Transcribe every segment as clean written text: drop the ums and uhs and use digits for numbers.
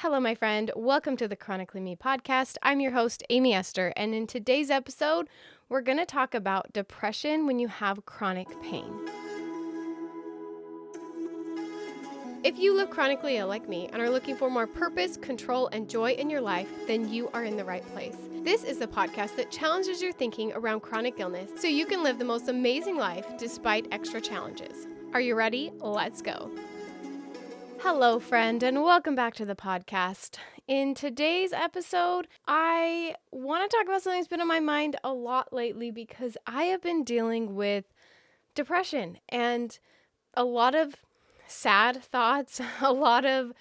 Hello, my friend. Welcome to the Chronically Me podcast. I'm your host, Aimee Esther, and in today's episode, we're going to talk about depression when you have chronic pain. If you live chronically ill like me and are looking for more purpose, control, and joy in your life, then you are in the right place. This is the podcast that challenges your thinking around chronic illness so you can live the most amazing life despite extra challenges. Are you ready? Let's go. Hello, friend, and welcome back to the podcast. In today's episode, I want to talk about something that's been on my mind a lot lately because I have been dealing with depression and a lot of sad thoughts, a lot of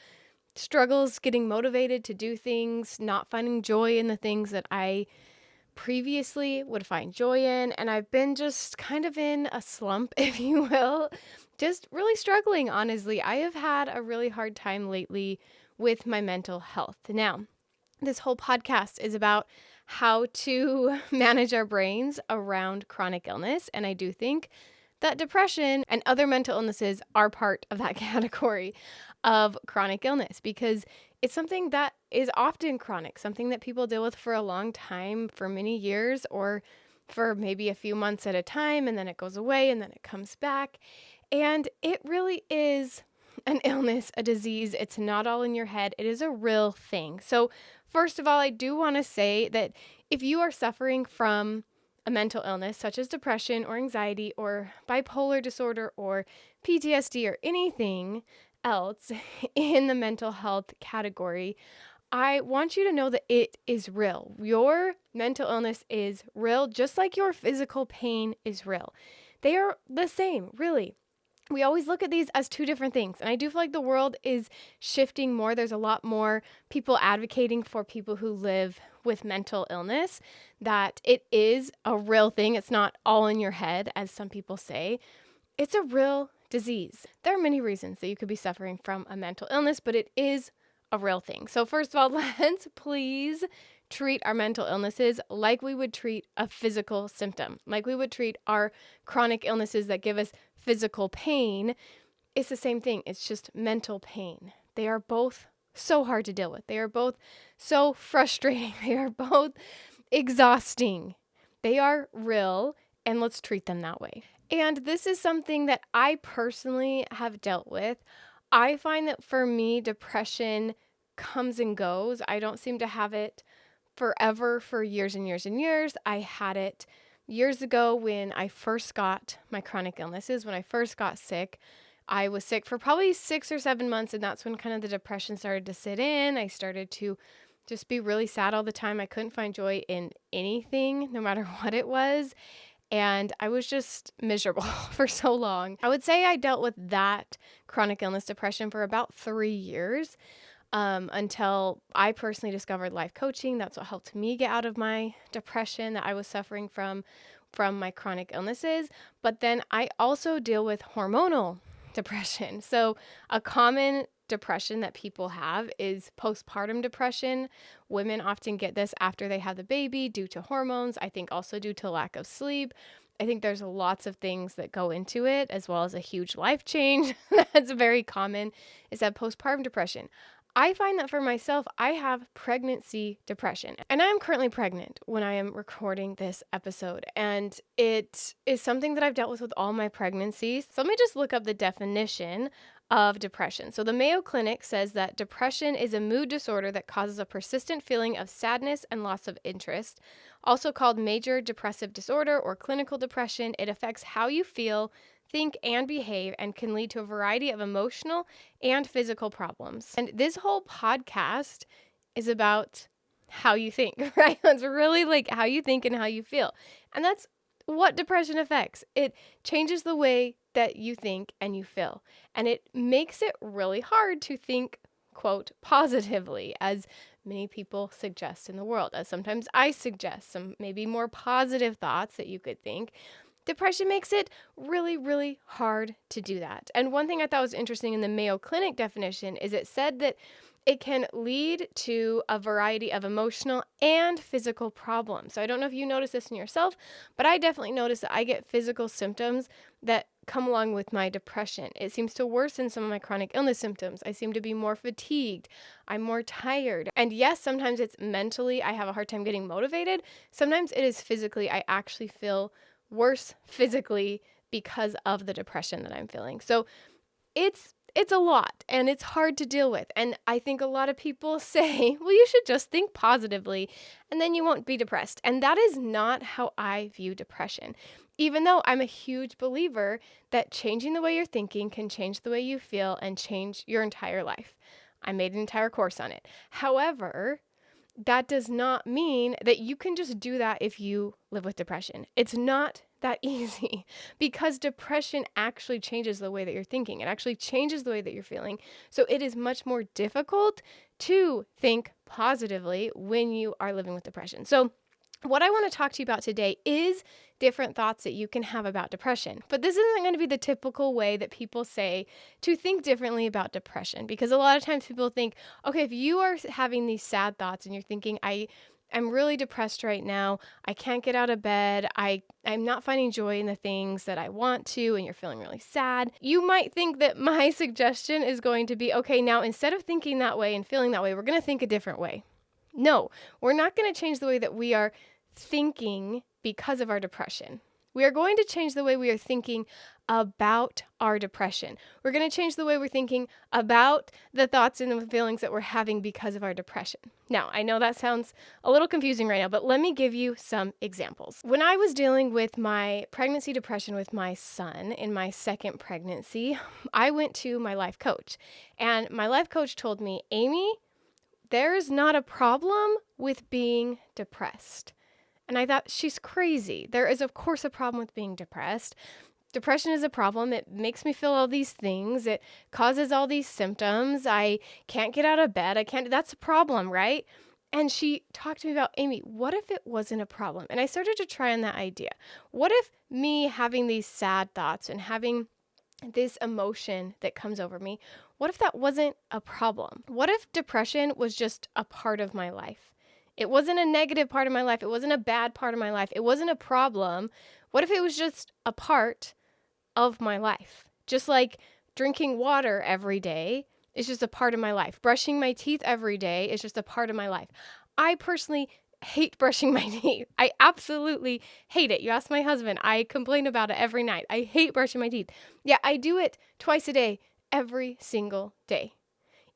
struggles getting motivated to do things, not finding joy in the things that I previously would find joy in, and I've been just kind of in a slump, if you will, just really struggling, honestly. I have had a really hard time lately with my mental health. Now, this whole podcast is about how to manage our brains around chronic illness, and I do think that depression and other mental illnesses are part of that category of chronic illness because it's something that is often chronic, something that people deal with for a long time, for many years, or for maybe a few months at a time, and then it goes away and then it comes back. And it really is an illness, a disease. It's not all in your head. It is a real thing. So first of all, I do want to say that if you are suffering from a mental illness such as depression or anxiety or bipolar disorder or PTSD or anything else in the mental health category, I want you to know that it is real. Your mental illness is real, just like your physical pain is real. They are the same, really. We always look at these as two different things. And I do feel like the world is shifting more. There's a lot more people advocating for people who live with mental illness, that it is a real thing. It's not all in your head, as some people say. It's a real disease. There are many reasons that you could be suffering from a mental illness, but it is a real thing. So first of all, let's please treat our mental illnesses like we would treat a physical symptom, like we would treat our chronic illnesses that give us physical pain. It's the same thing. It's just mental pain. They are both so hard to deal with. They are both so frustrating. They are both exhausting. They are real, and let's treat them that way. And this is something that I personally have dealt with. I find that for me, depression comes and goes. I don't seem to have it forever for years and years and years. I had it years ago when I first got my chronic illnesses. When I first got sick, I was sick for probably 6 or 7 months, and that's when kind of the depression started to sit in. I started to just be really sad all the time. I couldn't find joy in anything, no matter what it was. And I was just miserable for so long. I would say I dealt with that chronic illness depression for about 3 years. Until I personally discovered life coaching. That's what helped me get out of my depression that I was suffering from my chronic illnesses. But then I also deal with hormonal depression. So a common depression that people have is postpartum depression. Women often get this after they have the baby due to hormones. I think also due to lack of sleep. I think there's lots of things that go into it, as well as a huge life change that's very common, is that postpartum depression. I find that for myself, I have pregnancy depression, and I am currently pregnant when I am recording this episode, and it is something that I've dealt with all my pregnancies. So let me just look up the definition of depression. So the Mayo Clinic says that depression is a mood disorder that causes a persistent feeling of sadness and loss of interest. Also called major depressive disorder or clinical depression, it affects how you feel, think, and behave, and can lead to a variety of emotional and physical problems. And this whole podcast is about how you think, right? It's really like how you think and how you feel. And that's what depression affects. It changes the way that you think and you feel. And it makes it really hard to think, quote, positively, as many people suggest in the world, as sometimes I suggest some maybe more positive thoughts that you could think. Depression makes it really, really hard to do that. And one thing I thought was interesting in the Mayo Clinic definition is it said that it can lead to a variety of emotional and physical problems. So I don't know if you notice this in yourself, but I definitely notice that I get physical symptoms that come along with my depression. It seems to worsen some of my chronic illness symptoms. I seem to be more fatigued. I'm more tired. And yes, sometimes it's mentally, I have a hard time getting motivated. Sometimes it is physically, I actually feel worse physically because of the depression that I'm feeling. So it's a lot and it's hard to deal with. And I think a lot of people say, well, you should just think positively and then you won't be depressed. And that is not how I view depression. Even though I'm a huge believer that changing the way you're thinking can change the way you feel and change your entire life. I made an entire course on it. However, that does not mean that you can just do that if you live with depression. It's not that easy because depression actually changes the way that you're thinking. It actually changes the way that you're feeling. So it is much more difficult to think positively when you are living with depression. So what I want to talk to you about today is different thoughts that you can have about depression. But this isn't going to be the typical way that people say to think differently about depression, because a lot of times people think, okay, if you are having these sad thoughts and you're thinking, I'm really depressed right now, I can't get out of bed, I'm not finding joy in the things that I want to, and you're feeling really sad, you might think that my suggestion is going to be, okay, now instead of thinking that way and feeling that way, we're going to think a different way. No, we're not going to change the way that we are thinking because of our depression. We are going to change the way we are thinking about our depression. We're going to change the way we're thinking about the thoughts and the feelings that we're having because of our depression. Now, I know that sounds a little confusing right now, but let me give you some examples. When I was dealing with my pregnancy depression with my son in my second pregnancy, I went to my life coach, and my life coach told me, Aimee, there is not a problem with being depressed. And I thought, she's crazy. There is, of course, a problem with being depressed. Depression is a problem. It makes me feel all these things. It causes all these symptoms. I can't get out of bed. That's a problem, right? And she talked to me about, Aimee, what if it wasn't a problem? And I started to try on that idea. What if me having these sad thoughts and having this emotion that comes over me, what if that wasn't a problem? What if depression was just a part of my life? It wasn't a negative part of my life. It wasn't a bad part of my life. It wasn't a problem. What if it was just a part of my life? Just like drinking water every day is just a part of my life. Brushing my teeth every day is just a part of my life. I personally hate brushing my teeth. I absolutely hate it. You ask my husband, I complain about it every night. I hate brushing my teeth. Yeah, I do it twice a day, every single day.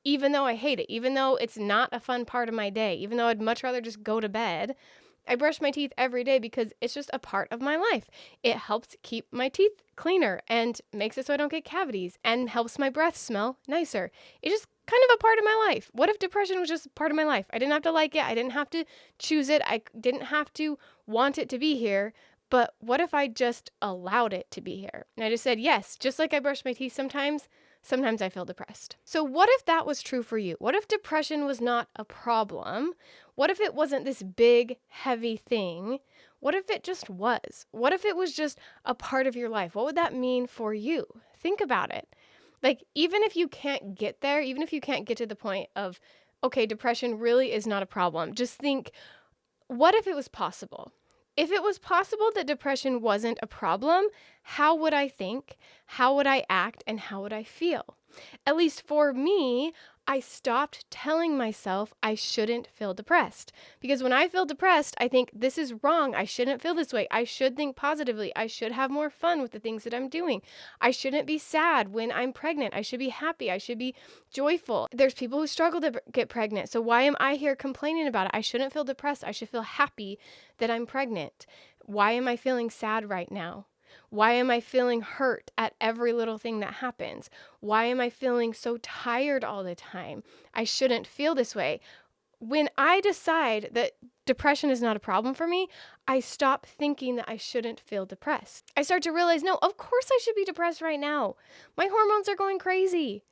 Even though I hate it, even though it's not a fun part of my day, even though I'd much rather just go to bed, I brush my teeth every day because it's just a part of my life. It helps keep my teeth cleaner and makes it so I don't get cavities and helps my breath smell nicer. It's just kind of a part of my life. What if depression was just part of my life? I didn't have to like it. I didn't have to choose it. I didn't have to want it to be here. But what if I just allowed it to be here? And I just said, yes, just like I brush my teeth sometimes I feel depressed. So what if that was true for you? What if depression was not a problem? What if it wasn't this big, heavy thing? What if it just was? What if it was just a part of your life? What would that mean for you? Think about it. Like, even if you can't get there, even if you can't get to the point of, okay, depression really is not a problem, just think, what if it was possible? If it was possible that depression wasn't a problem, how would I think? How would I act? And how would I feel? At least for me, I stopped telling myself I shouldn't feel depressed. Because when I feel depressed, I think this is wrong. I shouldn't feel this way. I should think positively. I should have more fun with the things that I'm doing. I shouldn't be sad when I'm pregnant. I should be happy. I should be joyful. There's people who struggle to get pregnant. So why am I here complaining about it? I shouldn't feel depressed. I should feel happy that I'm pregnant. Why am I feeling sad right now? Why am I feeling hurt at every little thing that happens? Why am I feeling so tired all the time? I shouldn't feel this way. When I decide that depression is not a problem for me, I stop thinking that I shouldn't feel depressed. I start to realize, no, of course I should be depressed right now. My hormones are going crazy.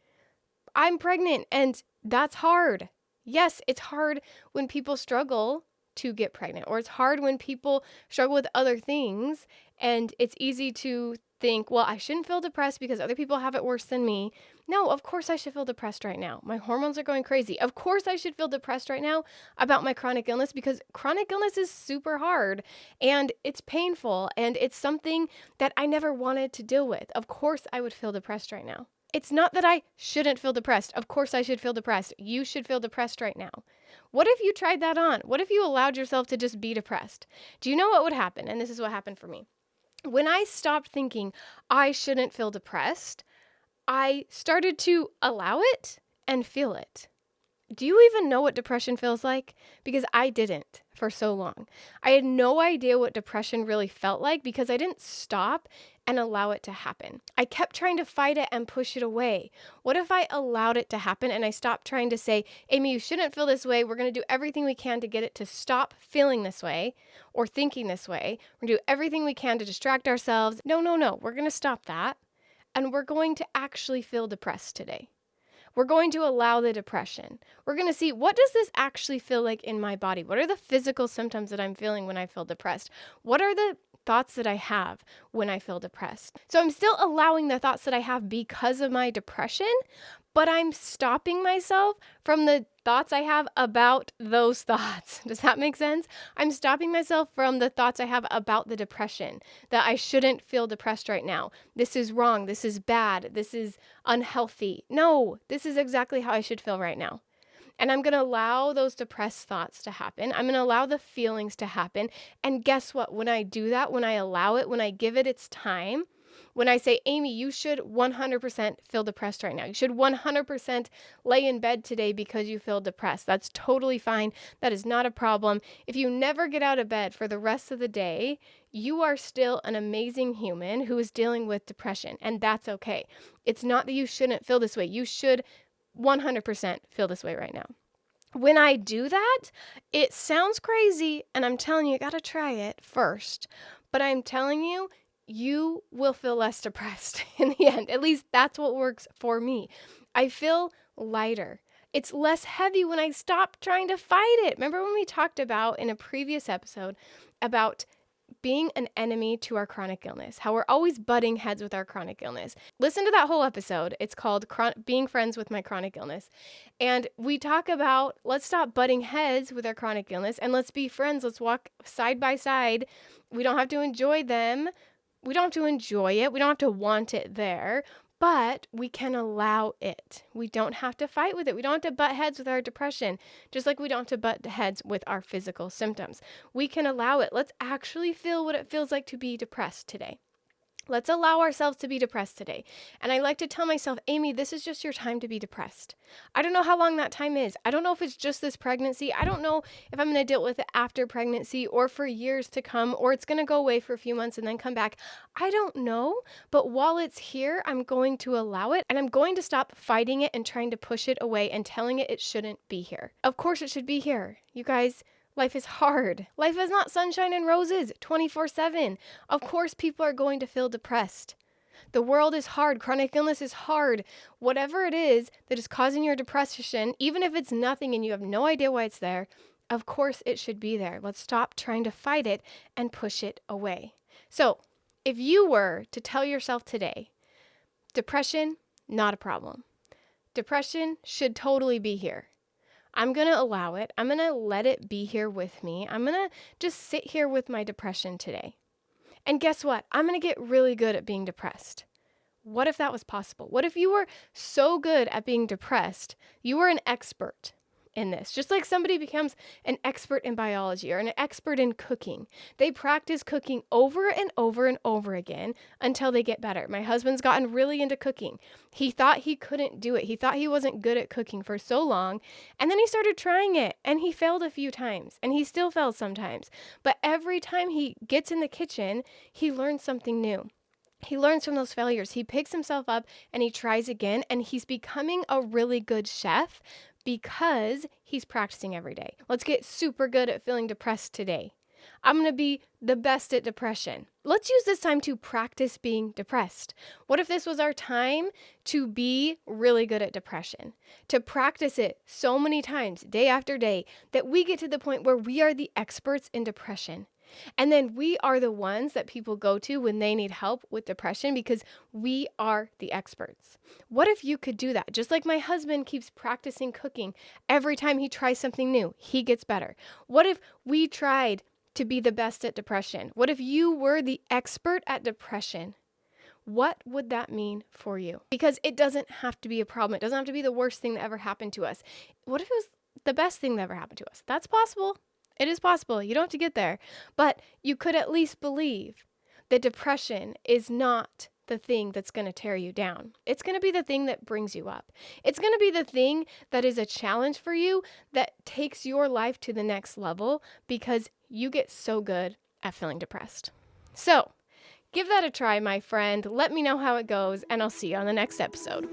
I'm pregnant and that's hard. Yes, it's hard when people struggle to get pregnant, or it's hard when people struggle with other things, and it's easy to think, well, I shouldn't feel depressed because other people have it worse than me. No, of course I should feel depressed right now. My hormones are going crazy. Of course I should feel depressed right now about my chronic illness because chronic illness is super hard and it's painful and it's something that I never wanted to deal with. Of course I would feel depressed right now. It's not that I shouldn't feel depressed. Of course I should feel depressed. You should feel depressed right now. What if you tried that on? What if you allowed yourself to just be depressed? Do you know what would happen? And this is what happened for me. When I stopped thinking I shouldn't feel depressed, I started to allow it and feel it. Do you even know what depression feels like? Because I didn't for so long. I had no idea what depression really felt like because I didn't stop and allow it to happen. I kept trying to fight it and push it away. What if I allowed it to happen and I stopped trying to say, Aimee, you shouldn't feel this way. We're going to do everything we can to get it to stop feeling this way or thinking this way. We're going to do everything we can to distract ourselves. No. We're going to stop that. And we're going to actually feel depressed today. We're going to allow the depression. We're going to see, what does this actually feel like in my body? What are the physical symptoms that I'm feeling when I feel depressed? What are the thoughts that I have when I feel depressed? So I'm still allowing the thoughts that I have because of my depression, but I'm stopping myself from the thoughts I have about those thoughts. Does that make sense? I'm stopping myself from the thoughts I have about the depression, that I shouldn't feel depressed right now. This is wrong. This is bad. This is unhealthy. No, this is exactly how I should feel right now. And I'm going to allow those depressed thoughts to happen. I'm going to allow the feelings to happen. And guess what? When I do that, when I allow it, when I give it its time, when I say, Aimee, you should 100% feel depressed right now. You should 100% lay in bed today because you feel depressed. That's totally fine. That is not a problem. If you never get out of bed for the rest of the day, you are still an amazing human who is dealing with depression, and that's okay. It's not that you shouldn't feel this way. You should 100% feel this way right now. When I do that, it sounds crazy, and I'm telling you, you got to try it first. But I'm telling you, you will feel less depressed in the end. At least that's what works for me. I feel lighter. It's less heavy when I stop trying to fight it. Remember when we talked about in a previous episode about being an enemy to our chronic illness, how we're always butting heads with our chronic illness. Listen to that whole episode. It's called Being Friends with My Chronic Illness. And we talk about, let's stop butting heads with our chronic illness and let's be friends. Let's walk side by side. We don't have to enjoy them. We don't have to enjoy it. We don't have to want it there, but we can allow it. We don't have to fight with it. We don't have to butt heads with our depression, just like we don't have to butt heads with our physical symptoms. We can allow it. Let's actually feel what it feels like to be depressed today. Let's allow ourselves to be depressed today. And I like to tell myself, Aimee, this is just your time to be depressed. I don't know how long that time is. I don't know if it's just this pregnancy. I don't know if I'm going to deal with it after pregnancy or for years to come, or it's going to go away for a few months and then come back. I don't know. But while it's here, I'm going to allow it and I'm going to stop fighting it and trying to push it away and telling it shouldn't be here. Of course it should be here. You guys, life is hard. Life is not sunshine and roses 24/7. Of course, people are going to feel depressed. The world is hard. Chronic illness is hard. Whatever it is that is causing your depression, even if it's nothing and you have no idea why it's there, of course it should be there. Let's stop trying to fight it and push it away. So, if you were to tell yourself today, depression, not a problem. Depression should totally be here. I'm going to allow it. I'm going to let it be here with me. I'm going to just sit here with my depression today. And guess what? I'm going to get really good at being depressed. What if that was possible? What if you were so good at being depressed, you were an expert in this? Just like somebody becomes an expert in biology or an expert in cooking. They practice cooking over and over and over again until they get better. My husband's gotten really into cooking. He thought he couldn't do it. He thought he wasn't good at cooking for so long. And then he started trying it and he failed a few times and he still fails sometimes. But every time he gets in the kitchen, he learns something new. He learns from those failures. He picks himself up and he tries again and he's becoming a really good chef because he's practicing every day. Let's get super good at feeling depressed today. I'm going to be the best at depression. Let's use this time to practice being depressed. What if this was our time to be really good at depression? To practice it so many times, day after day, that we get to the point where we are the experts in depression. And then we are the ones that people go to when they need help with depression because we are the experts. What if you could do that? Just like my husband keeps practicing cooking. Every time he tries something new, he gets better. What if we tried to be the best at depression? What if you were the expert at depression? What would that mean for you? Because it doesn't have to be a problem. It doesn't have to be the worst thing that ever happened to us. What if it was the best thing that ever happened to us? That's possible. It is possible. You don't have to get there. But you could at least believe that depression is not the thing that's going to tear you down. It's going to be the thing that brings you up. It's going to be the thing that is a challenge for you that takes your life to the next level because you get so good at feeling depressed. So, give that a try, my friend. Let me know how it goes, and I'll see you on the next episode.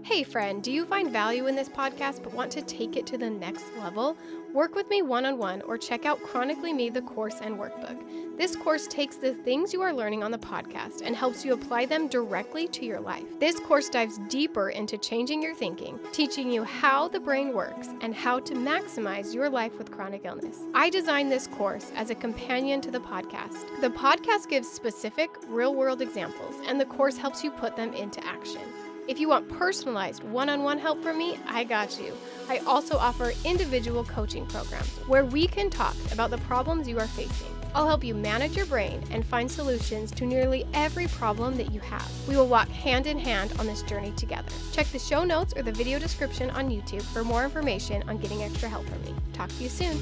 Hey friend, do you find value in this podcast but want to take it to the next level? Work with me one-on-one or check out Chronically Me, the course and workbook. This course takes the things you are learning on the podcast and helps you apply them directly to your life. This course dives deeper into changing your thinking, teaching you how the brain works and how to maximize your life with chronic illness. I designed this course as a companion to the podcast. The podcast gives specific, real-world examples, and the course helps you put them into action. If you want personalized one-on-one help from me, I got you. I also offer individual coaching programs where we can talk about the problems you are facing. I'll help you manage your brain and find solutions to nearly every problem that you have. We will walk hand in hand on this journey together. Check the show notes or the video description on YouTube for more information on getting extra help from me. Talk to you soon.